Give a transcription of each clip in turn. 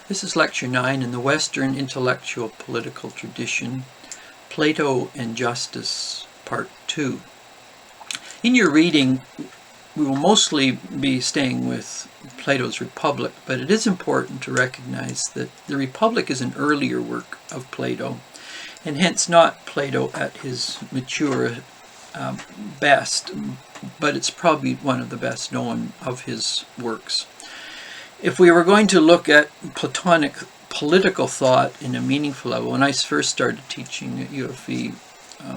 This is Lecture 9 in the Western Intellectual Political Tradition, Plato and Justice, Part 2. In your reading, we will mostly be staying with Plato's Republic, but it is important to recognize that the Republic is an earlier work of Plato, and hence not Plato at his mature best, but it's probably one of the best known of his works. If we were going to look at Platonic political thought in a meaningful level, when I first started teaching at U of E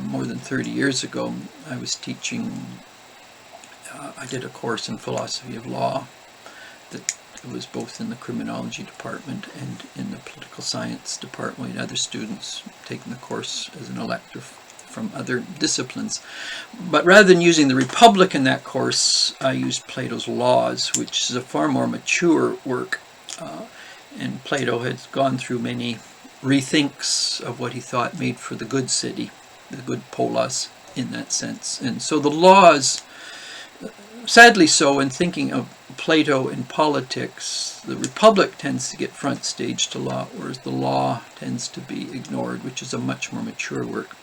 more than 30 years ago, I was teaching, I did a course in philosophy of law that was both in the criminology department and in the political science department. We had other students taking the course as an elective from other disciplines. But rather than using the Republic in that course, I used Plato's Laws, which is a far more mature work. And Plato had gone through many rethinks of what he thought made for the good city, the good polis in that sense. And so the Laws, sadly so, in thinking of Plato in politics, the Republic tends to get front stage to law, whereas the law tends to be ignored, which is a much more mature work.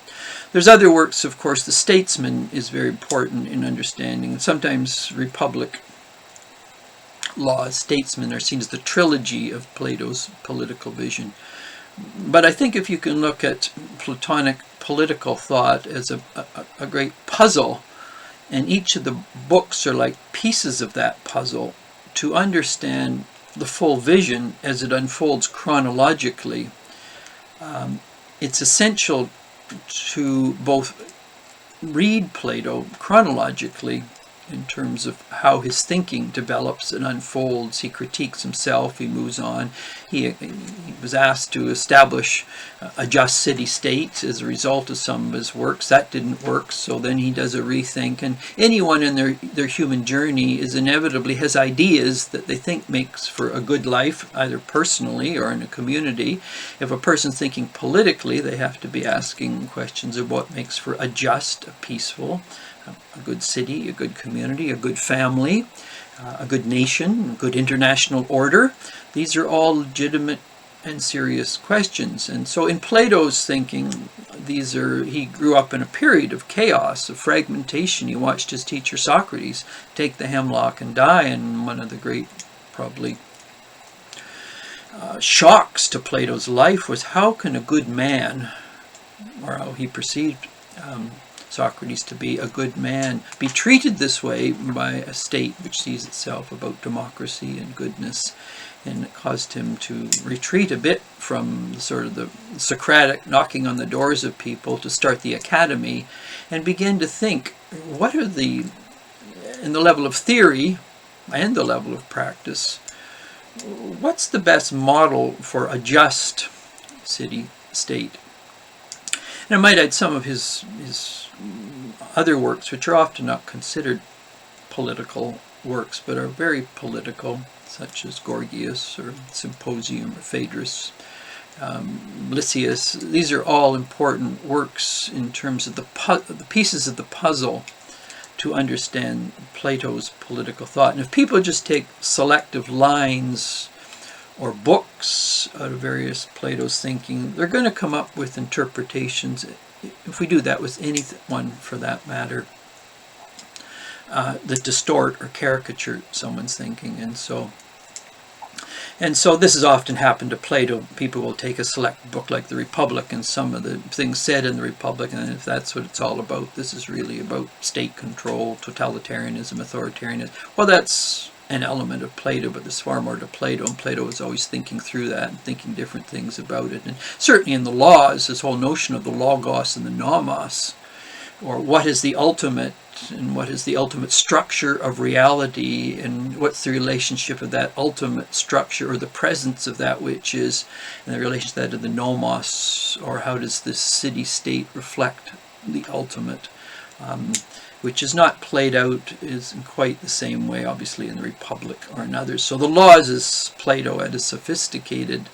There's other works, of course. The Statesman is very important in understanding. Sometimes Republic, Laws, Statesman are seen as the trilogy of Plato's political vision. But I think if you can look at Platonic political thought as a great puzzle, and each of the books are like pieces of that puzzle, to understand the full vision as it unfolds chronologically, it's essential to both read Plato chronologically in terms of how his thinking develops and unfolds. He critiques himself, he moves on. He was asked to establish a just city-state as a result of some of his works. That didn't work, so then he does a rethink. And anyone in their human journey is inevitably has ideas that they think makes for a good life, either personally or in a community. If a person's thinking politically, they have to be asking questions of what makes for a just, a peaceful, a good city, a good community, a good family, a good nation, a good international order. These are all legitimate and serious questions. And so in Plato's thinking, he grew up in a period of chaos, of fragmentation. He watched his teacher Socrates take the hemlock and die, and one of the great, probably, shocks to Plato's life was how can a good man, or how he perceived Socrates to be a good man, be treated this way by a state which sees itself about democracy and goodness. And it caused him to retreat a bit from the Socratic knocking on the doors of people to start the academy and begin to think, what are in the level of theory and the level of practice, what's the best model for a just city-state? And I might add some of his other works, which are often not considered political works, but are very political, such as Gorgias or Symposium or Phaedrus, Lysias. These are all important works in terms of the pieces of the puzzle to understand Plato's political thought. And if people just take selective lines or books out of various Plato's thinking, they're going to come up with interpretations, if we do that with anyone for that matter, that distort or caricature someone's thinking. And so this has often happened to Plato. People will take a select book like the Republic and some of the things said in the Republic, and if that's what it's all about, this is really about state control, totalitarianism, authoritarianism. Well, that's an element of Plato, but there's far more to Plato, and Plato was always thinking through that and thinking different things about it. And certainly in the Laws, this whole notion of the logos and the nomos, or what is the ultimate and what is the ultimate structure of reality, and what's the relationship of that ultimate structure or the presence of that which is, and the relation to that of the nomos, or how does this city-state reflect the ultimate, which is not played out is in quite the same way, obviously, in the Republic or in others. So the Laws is Plato at a sophisticated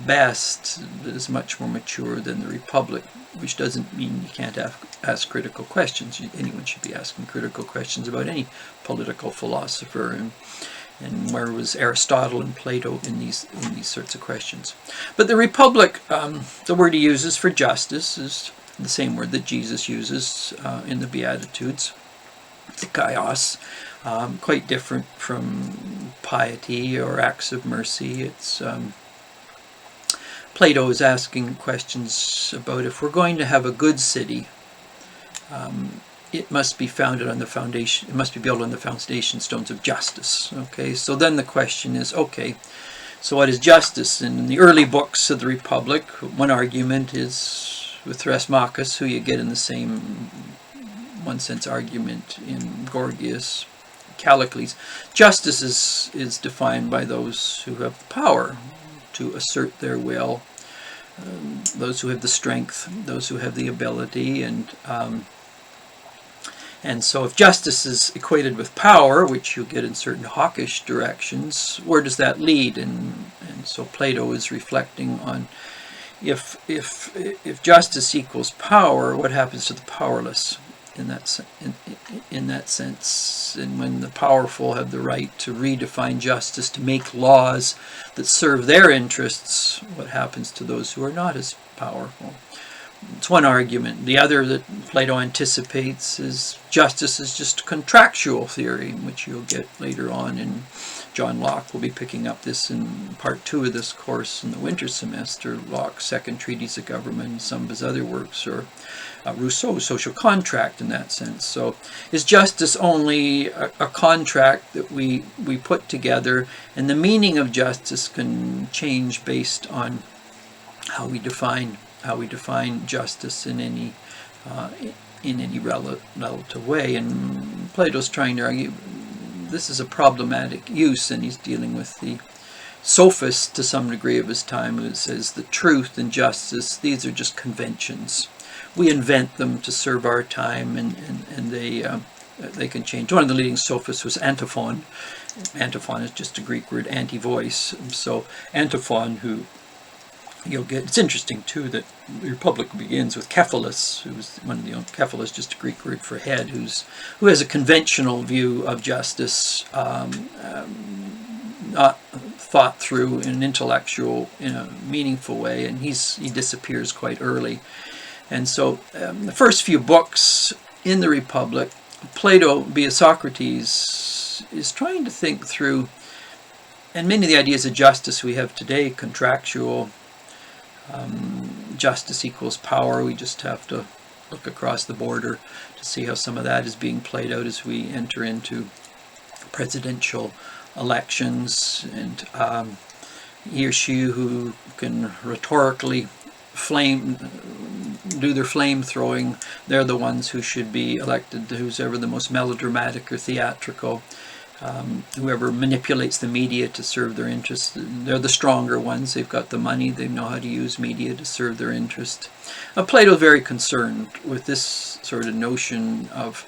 best that is much more mature than the Republic, which doesn't mean you can't ask critical questions. Anyone should be asking critical questions about any political philosopher. And where was Aristotle and Plato in these sorts of questions? But the Republic, the word he uses for justice is the same word that Jesus uses in the Beatitudes, dikaios, quite different from piety or acts of mercy. It's Plato is asking questions about if we're going to have a good city, it must be founded on the foundation. It must be built on the foundation stones of justice. Okay, so then the question is, okay, so what is justice? And in the early books of the Republic, one argument is with Thrasymachus, who you get in the same one sense argument in Gorgias, Callicles. Justice is defined by those who have the power to assert their will, those who have the strength, those who have the ability, and so if justice is equated with power, which you get in certain hawkish directions, where does that lead? And so Plato is reflecting on if justice equals power, what happens to the powerless in that sense? And when the powerful have the right to redefine justice, to make laws that serve their interests, what happens to those who are not as powerful? It's one argument. The other that Plato anticipates is justice is just a contractual theory, which you'll get later on. And John Locke will be picking up this in part 2 of this course in the winter semester. Locke's Second Treatise of Government and some of his other works, or Rousseau's Social Contract in that sense. So is justice only a contract that we put together, and the meaning of justice can change based on how we define justice in any relative way? And Plato's trying to argue this is a problematic use, and he's dealing with the sophist to some degree of his time, who says that truth and justice, these are just conventions. We invent them to serve our time, and they can change. One of the leading sophists was Antiphon. Antiphon is just a Greek word, anti-voice. So Antiphon, who you'll get, it's interesting too that the Republic begins with Cephalus, who's one of the Cephalus, just a Greek word for head, who has a conventional view of justice, not thought through in an intellectual, in a meaningful way, and he disappears quite early. And so the first few books in the Republic, Plato, via Socrates, is trying to think through, and many of the ideas of justice we have today, contractual, justice equals power. We just have to look across the border to see how some of that is being played out as we enter into presidential elections, and he or she who can rhetorically do their flame throwing, they're the ones who should be elected. Who's ever the most melodramatic or theatrical, whoever manipulates the media to serve their interests, they're the stronger ones. They've got the money, they know how to use media to serve their interest. Plato is very concerned with this sort of notion of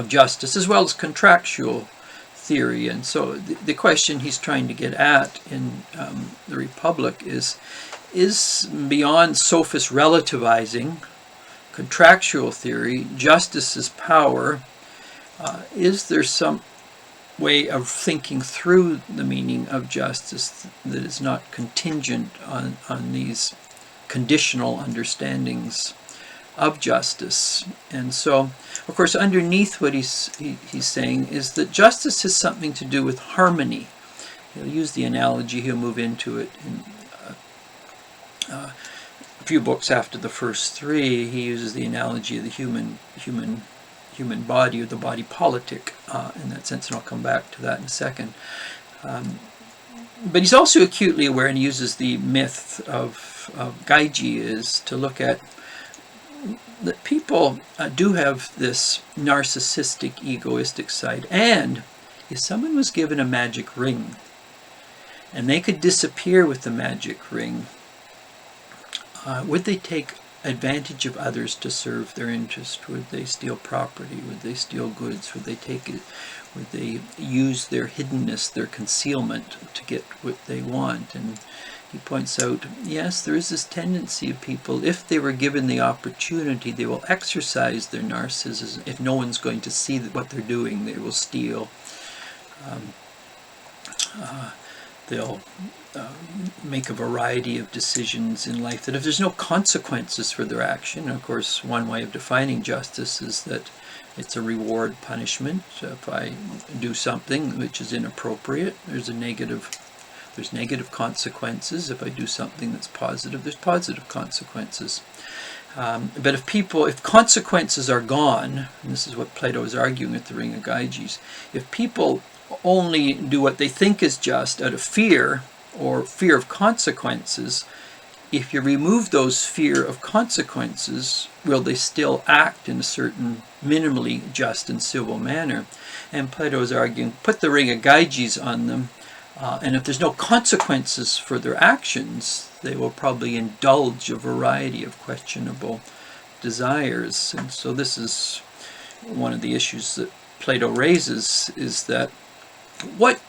justice, as well as contractual theory. And so the question he's trying to get at in the Republic is beyond sophist relativizing contractual theory, justice is power. Is there some way of thinking through the meaning of justice that is not contingent on these conditional understandings of justice? And so, of course, underneath what he's saying is that justice has something to do with harmony. He'll use the analogy, he'll move into it in a few books after the first three. He uses the analogy of the human body, or the body politic, in that sense, and I'll come back to that in a second. But he's also acutely aware, and he uses the myth of Gaiji is to look at that people do have this narcissistic, egoistic side. And if someone was given a magic ring, and they could disappear with the magic ring, would they take advantage of others to serve their interest? Would they steal property? Would they steal goods? Would they take it? Would they use their hiddenness, their concealment, to get what they want? And he points out, yes, there is this tendency of people, if they were given the opportunity, they will exercise their narcissism. If no one's going to see what they're doing, they will steal. They'll make a variety of decisions in life that if there's no consequences for their action, of course, one way of defining justice is that it's a reward punishment. If I do something which is inappropriate, there's negative consequences. If I do something that's positive, there's positive consequences. But if consequences are gone, and this is what Plato is arguing at the Ring of Gyges, if people only do what they think is just out of fear or fear of consequences, if you remove those fear of consequences, will they still act in a certain minimally just and civil manner? And Plato is arguing, put the Ring of Gyges on them, and if there's no consequences for their actions, they will probably indulge a variety of questionable desires. And so this is one of the issues that Plato raises, is that what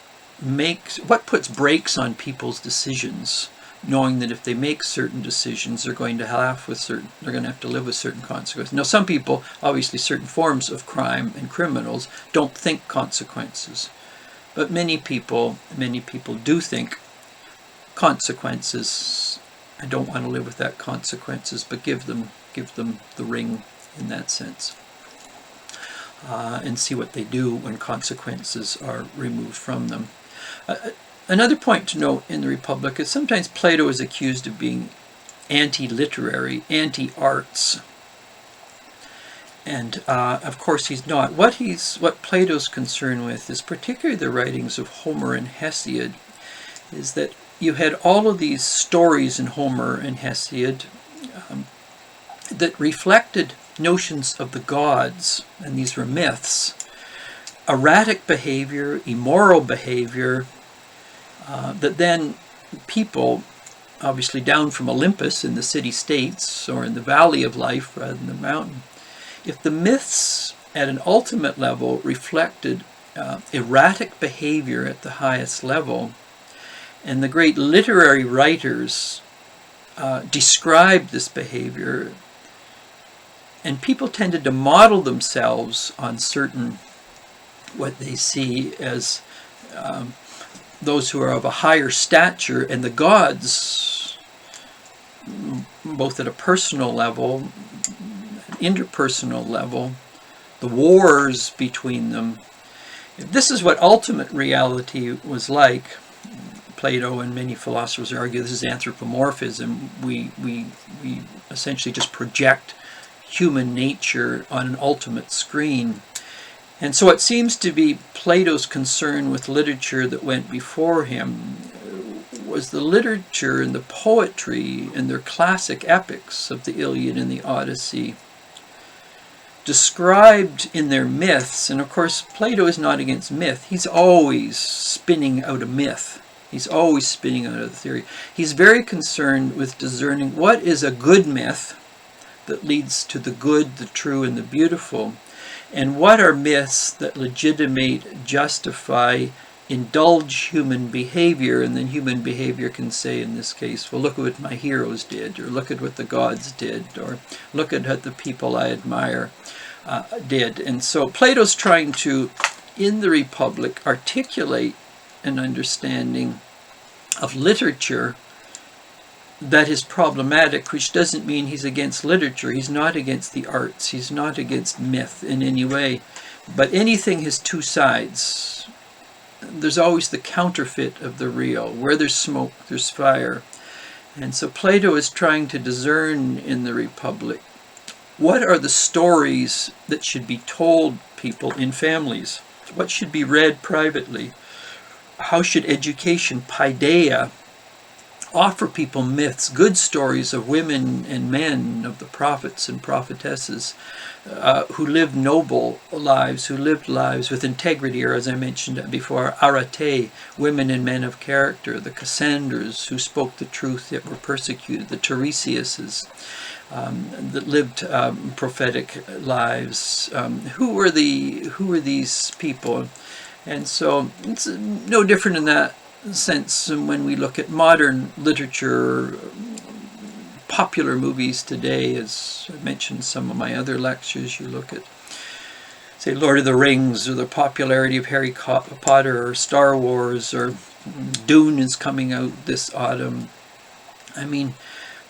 puts brakes on people's decisions, knowing that if they make certain decisions, they're going to have to live with certain consequences. Now, some people, obviously certain forms of crime and criminals, don't think consequences. But many people do think consequences. I don't want to live with that consequences, but give them the ring in that sense. And see what they do when consequences are removed from them. Another point to note in the Republic is sometimes Plato is accused of being anti-literary, anti-arts. And of course he's not. What Plato's concerned with is particularly the writings of Homer and Hesiod, is that you had all of these stories in Homer and Hesiod that reflected notions of the gods, and these were myths, erratic behavior, immoral behavior, that then people, obviously down from Olympus in the city-states or in the valley of life rather than the mountain, if the myths at an ultimate level reflected erratic behavior at the highest level, and the great literary writers described this behavior, and people tended to model themselves on certain, what they see as those who are of a higher stature, and the gods, both at a personal level, interpersonal level, the wars between them. This is what ultimate reality was like. Plato and many philosophers argue this is anthropomorphism. We essentially just project human nature on an ultimate screen. And so it seems to be Plato's concern with literature that went before him was the literature and the poetry and their classic epics of the Iliad and the Odyssey, described in their myths. And of course, Plato is not against myth. He's always spinning out a myth. He's always spinning out a theory. He's very concerned with discerning what is a good myth that leads to the good, the true, and the beautiful, and what are myths that legitimate, justify, indulge human behavior, and then human behavior can say, in this case, well, look at what my heroes did, or look at what the gods did, or look at what the people I admire did. And so Plato's trying to, in the Republic, articulate an understanding of literature that is problematic, which doesn't mean he's against literature. He's not against the arts. He's not against myth in any way. But anything has two sides. There's always the counterfeit of the real. Where there's smoke, there's fire. And so Plato is trying to discern in the Republic, what are the stories that should be told people in families? What should be read privately? How should education, paideia, offer people myths, good stories of women and men, of the prophets and prophetesses, who lived noble lives, who lived lives with integrity, or as I mentioned before, arete, women and men of character, the Cassandras who spoke the truth yet were persecuted, the Tiresiases that lived prophetic lives. Who were these people? And so it's no different in that sense when we look at modern literature, popular movies today. As I mentioned in some of my other lectures, you look at say, Lord of the Rings, or the popularity of Harry Potter, or Star Wars, or Dune is coming out this autumn. I mean,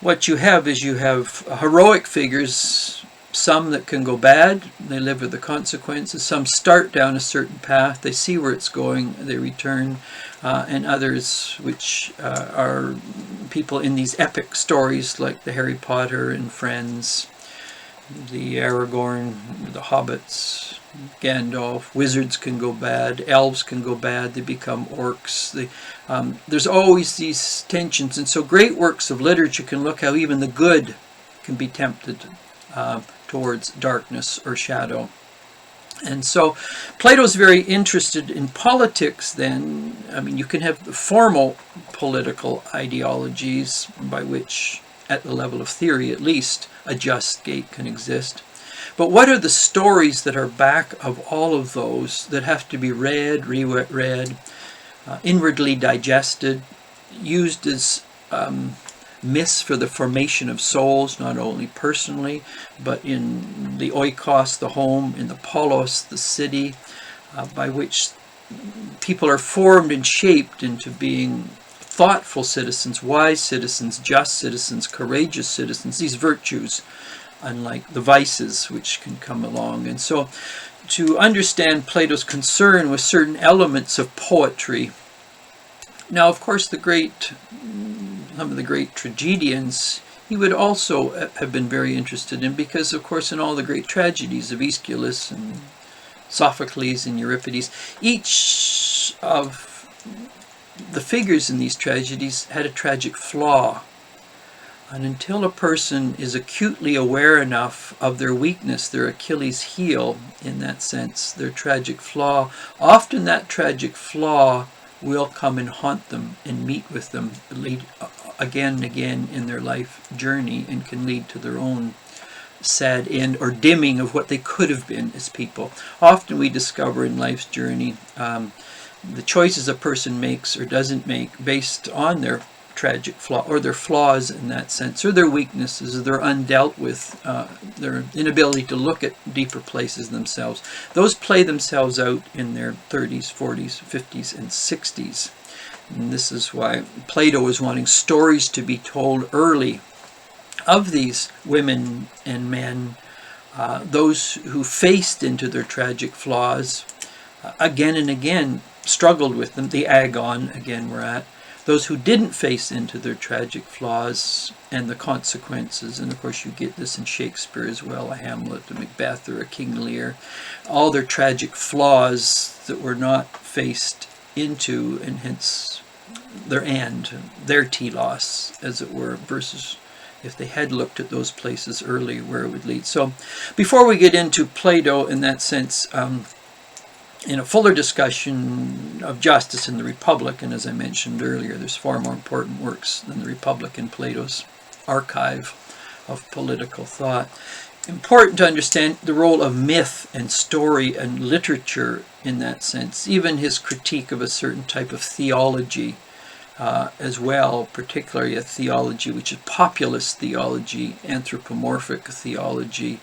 what you have is you have heroic figures, some that can go bad, they live with the consequences. Some start down a certain path, they see where it's going, they return. And others which are people in these epic stories like the Harry Potter and Friends, the Aragorn, the Hobbits, Gandalf. Wizards can go bad, elves can go bad, they become orcs. There's always these tensions, and so great works of literature can look how even the good can be tempted towards darkness or shadow. And so Plato's very interested in politics then. I mean, you can have formal political ideologies by which, at the level of theory at least, a just gate can exist. But what are the stories that are back of all of those that have to be read, reread, inwardly digested, used as myths for the formation of souls, not only personally, but in the oikos, the home, in the polos, the city, by which people are formed and shaped into being thoughtful citizens, wise citizens, just citizens, courageous citizens, these virtues, unlike the vices which can come along. And so to understand Plato's concern with certain elements of poetry. Now, of course, some of the great tragedians he would also have been very interested in, because, of course, in all the great tragedies of Aeschylus and Sophocles and Euripides, each of the figures in these tragedies had a tragic flaw. And until a person is acutely aware enough of their weakness, their Achilles heel, in that sense, their tragic flaw, often that tragic flaw will come and haunt them and meet with them, lead again and again in their life journey, and can lead to their own sad end or dimming of what they could have been as people. Often we discover in life's journey the choices a person makes or doesn't make based on their tragic flaw, or their flaws in that sense, or their weaknesses, or their undealt with, their inability to look at deeper places themselves. Those play themselves out in their 30s, 40s, 50s, and 60s. And this is why Plato is wanting stories to be told early of these women and men, those who faced into their tragic flaws again and again, struggled with them, the agon, again we're at, those who didn't face into their tragic flaws and the consequences. And of course you get this in Shakespeare as well, a Hamlet, a Macbeth, or a King Lear, all their tragic flaws that were not faced into, and hence their end, their telos, as it were, versus if they had looked at those places early, where it would lead. So before we get into Plato in that sense, in a fuller discussion of justice in the Republic, and as I mentioned earlier, there's far more important works than the Republic in Plato's archive of political thought. Important to understand the role of myth and story and literature in that sense, even his critique of a certain type of theology as well, particularly a theology which is populist theology, anthropomorphic theology,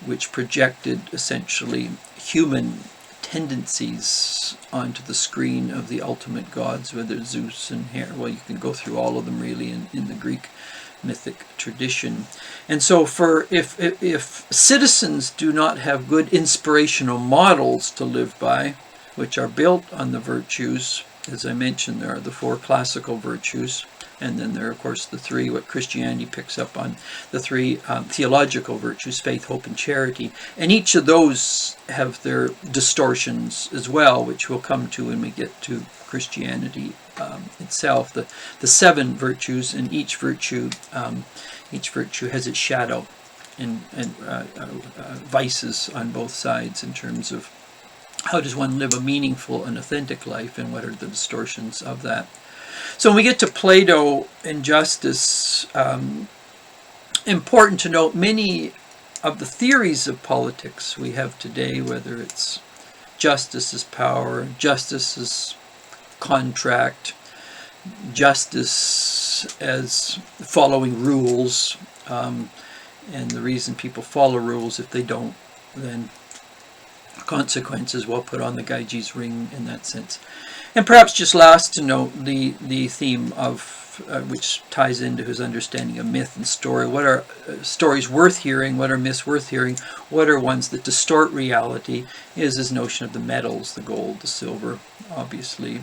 which projected essentially human tendencies onto the screen of the ultimate gods, whether Zeus and Hera. Well, you can go through all of them really in the Greek mythic tradition. And so if citizens do not have good inspirational models to live by, which are built on the virtues, as I mentioned, there are the four classical virtues, and then there are, of course, the three, what Christianity picks up on, the three theological virtues, faith, hope, and charity. And each of those have their distortions as well, which we'll come to when we get to Christianity itself. The seven virtues, and each virtue has its shadow and vices on both sides in terms of how does one live a meaningful and authentic life, and what are the distortions of that. So when we get to Plato and justice, important to note many of the theories of politics we have today, whether it's justice as power, justice as contract, justice as following rules, and the reason people follow rules, if they don't, then consequences while put on the Gaiji's ring in that sense. And perhaps just last to note the theme of which ties into his understanding of myth and story. What are stories worth hearing? What are myths worth hearing? What are ones that distort reality? Is his notion of the metals, the gold, the silver, obviously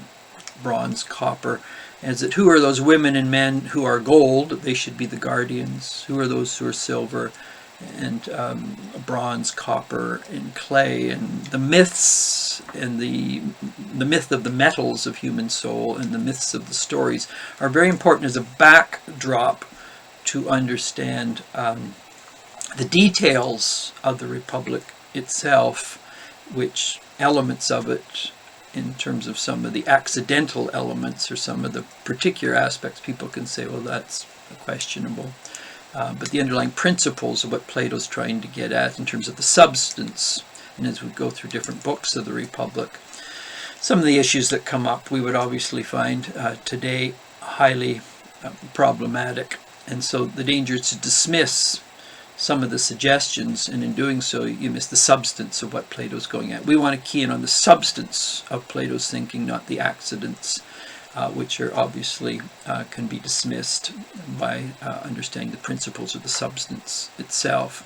bronze, copper. As it, who are those women and men who are gold? They should be the guardians. Who are those who are silver and bronze, copper, and clay? And the myths and the myth of the metals of human soul and the myths of the stories are very important as a backdrop to understand the details of the Republic itself, which elements of it, in terms of some of the accidental elements or some of the particular aspects, people can say, well, that's questionable. But the underlying principles of what Plato's trying to get at in terms of the substance, and as we go through different books of the Republic, some of the issues that come up we would obviously find today highly problematic. And so the danger is to dismiss some of the suggestions, and in doing so you miss the substance of what Plato's going at. We want to key in on the substance of Plato's thinking, not the accidents, which are obviously can be dismissed by understanding the principles of the substance itself.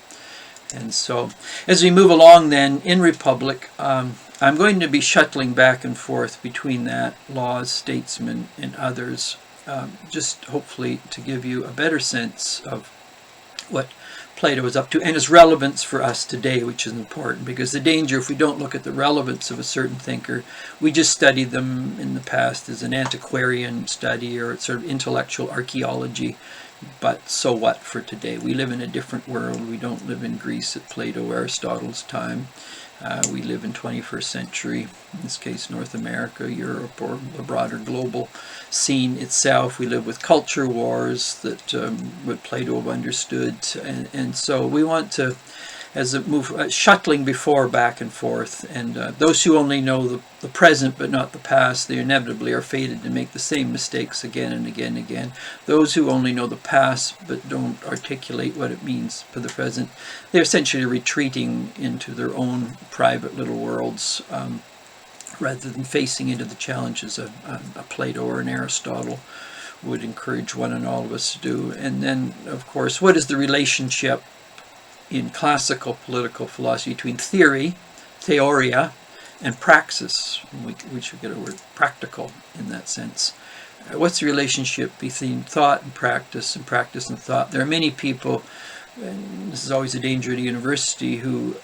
And so as we move along then in Republic, I'm going to be shuttling back and forth between that, laws, statesmen, and others, just hopefully to give you a better sense of what Plato is up to and its relevance for us today, which is important, because the danger, if we don't look at the relevance of a certain thinker, we just studied them in the past as an antiquarian study or sort of intellectual archaeology. But so what for today? We live in a different world. We don't live in Greece at Plato, Aristotle's time. We live in 21st century, in this case North America, Europe, or the broader global scene itself. We live with culture wars that would Plato have understood, and so we want to, as a move, shuttling before back and forth, and those who only know the present but not the past, they inevitably are fated to make the same mistakes again and again and again. Those who only know the past but don't articulate what it means for the present, they're essentially retreating into their own private little worlds rather than facing into the challenges of a Plato or an Aristotle would encourage one and all of us to do. And then, of course, what is the relationship in classical political philosophy between theory, theoria, and praxis? We should get a word practical in that sense. What's the relationship between thought and practice and thought? There are many people, and this is always a danger at a university, who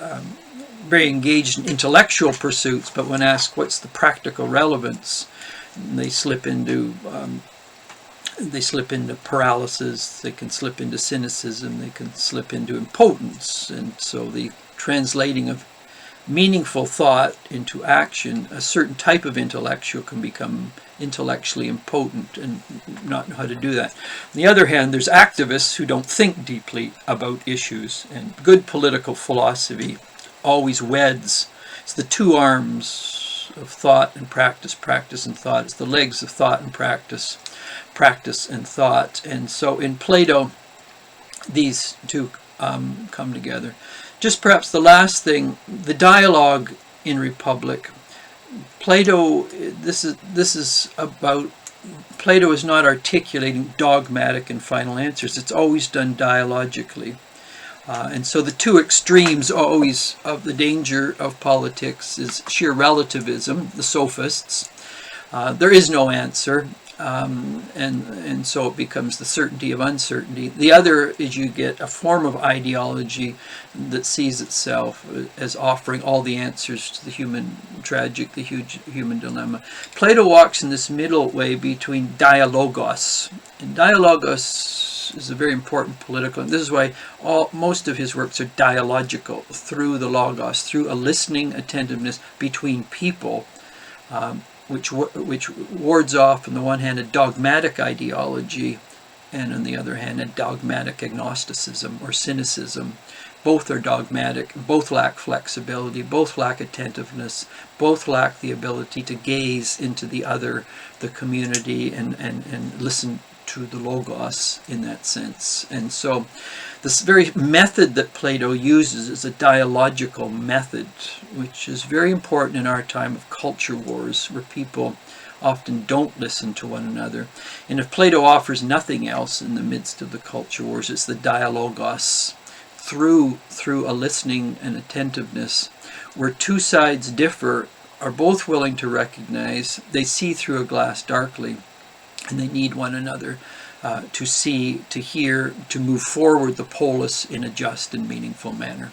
very engaged in intellectual pursuits, but when asked what's the practical relevance, they slip into paralysis, they can slip into cynicism, they can slip into impotence. And so the translating of meaningful thought into action, a certain type of intellectual can become intellectually impotent and not know how to do that. On the other hand, there's activists who don't think deeply about issues, and good political philosophy always weds. It's the two arms of thought and practice, practice and thought. It's the legs of thought and practice, practice and thought. And so in Plato, these two come together. Just perhaps the last thing, the dialogue in Republic. Plato, this is about, Plato is not articulating dogmatic and final answers. It's always done dialogically. And so the two extremes always of the danger of politics is sheer relativism, the sophists. There is no answer, and so it becomes the certainty of uncertainty. The other is you get a form of ideology that sees itself as offering all the answers to the human tragic, the huge human dilemma. Plato walks in this middle way between dialogos, and dialogos is a very important political, and this is why most of his works are dialogical, through the logos, through a listening attentiveness between people, which wards off on the one hand a dogmatic ideology, and on the other hand a dogmatic agnosticism or cynicism. Both are dogmatic, both lack flexibility, both lack attentiveness, both lack the ability to gaze into the other, the community, and listen the Logos in that sense. And so this very method that Plato uses is a dialogical method, which is very important in our time of culture wars, where people often don't listen to one another. And if Plato offers nothing else in the midst of the culture wars, it's the dialogos, through a listening and attentiveness, where two sides differ, are both willing to recognize they see through a glass darkly, and they need one another to see, to hear, to move forward the polis in a just and meaningful manner.